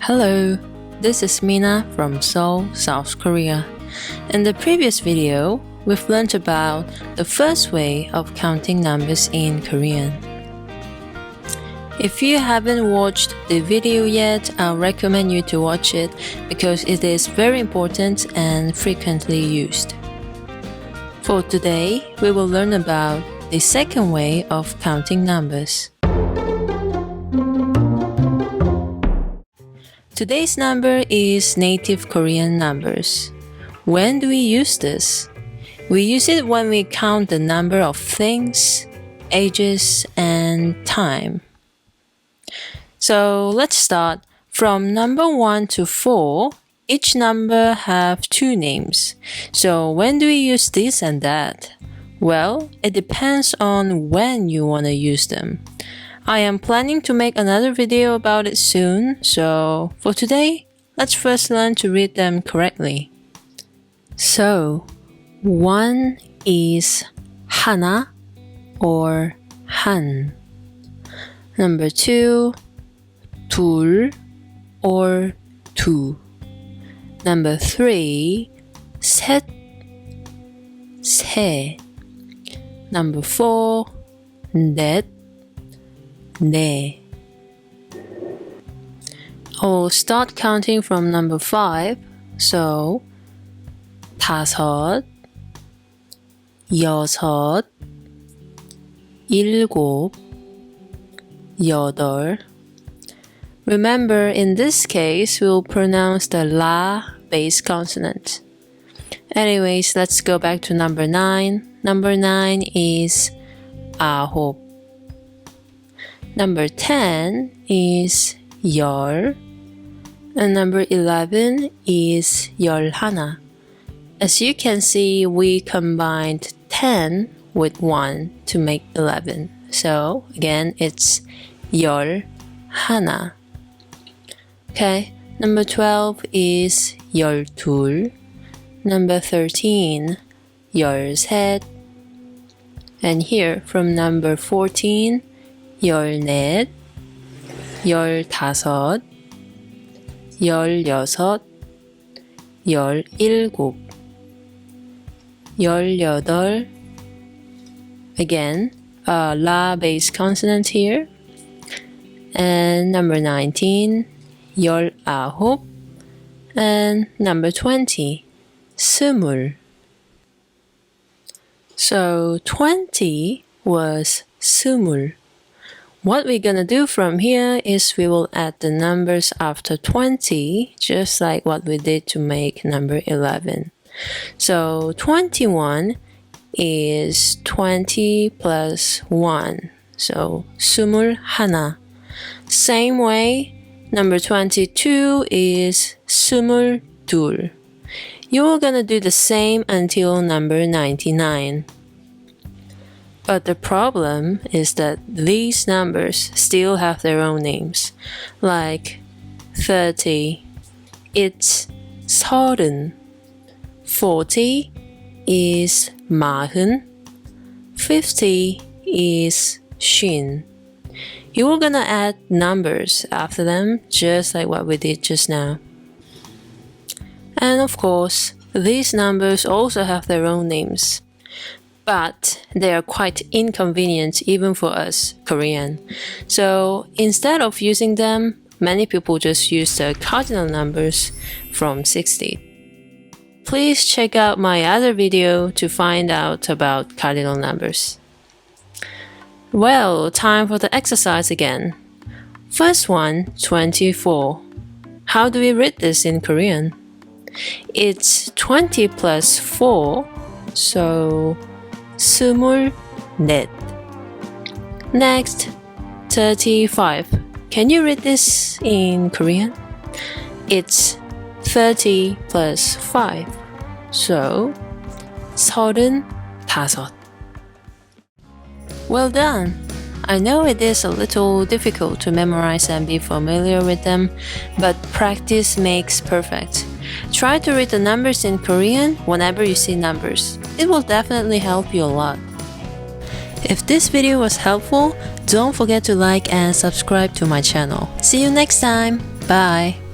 Hello, this is Mina from Seoul, South Korea. In the previous video, we've learned about the first way of counting numbers in Korean. If you haven't watched the video yet, I'll recommend you to watch it because it is very important and frequently used. For today, we will learn about the second way of counting numbers. Today's number is native Korean numbers. When do we use this? We use it when we count the number of things, ages, and time. So let's start. From number 1 to 4, each number have two names. So when do we use this and that? Well, it depends on when you want to use them. I am planning to make another video about it soon, so for today, let's first learn to read them correctly. So, 1 is 하나 or 한. Number 2, 둘 or 두. Number 3, 셋, 세. Number 4, 넷, 네. I'll start counting from number 5. So, 다섯, 여섯, 일곱, 여덟. Remember, in this case, we'll pronounce the la base consonant. Anyways, let's go back to number 9. Number 9 is 아홉. Number 10 is 열. And number 11 is 열하나. As you can see, we combined 10 with 1 to make 11. So, again, it's 열하나. Okay, number 12 is 열둘. Number 13, 열셋. And here, from number 14, 열넷, 열다섯, 열여섯, 열일곱, 열여덟. Again, la base consonant here. And number 19, 열아홉. And number 20, 스물. So 20 was 스물. What we're gonna do from here is we will add the numbers after 20, just like what we did to make number 11. So 21 is 20 plus 1. So 스물하나. Same way, number 22 is 스물둘. You're gonna do the same until number 99. But the problem is that these numbers still have their own names. Like 30, it's 서른. 40 is 마흔. 50 is 쉰. You're gonna add numbers after them, just like what we did just now. And of course, these numbers also have their own names. But they are quite inconvenient even for us Korean. So instead of using them, many people just use the cardinal numbers from 60. Please check out my other video to find out about cardinal numbers. Well, time for the exercise again. First one, 24. How do we read this in Korean? It's 20 plus 4, so 스물넷. Next, 35. Can you read this in Korean? It's 30 plus 5. So, 서른다섯. Well done! I know it is a little difficult to memorize and be familiar with them, but practice makes perfect. Try to read the numbers in Korean whenever you see numbers. It will definitely help you a lot. If this video was helpful, don't forget to like and subscribe to my channel. See you next time. Bye.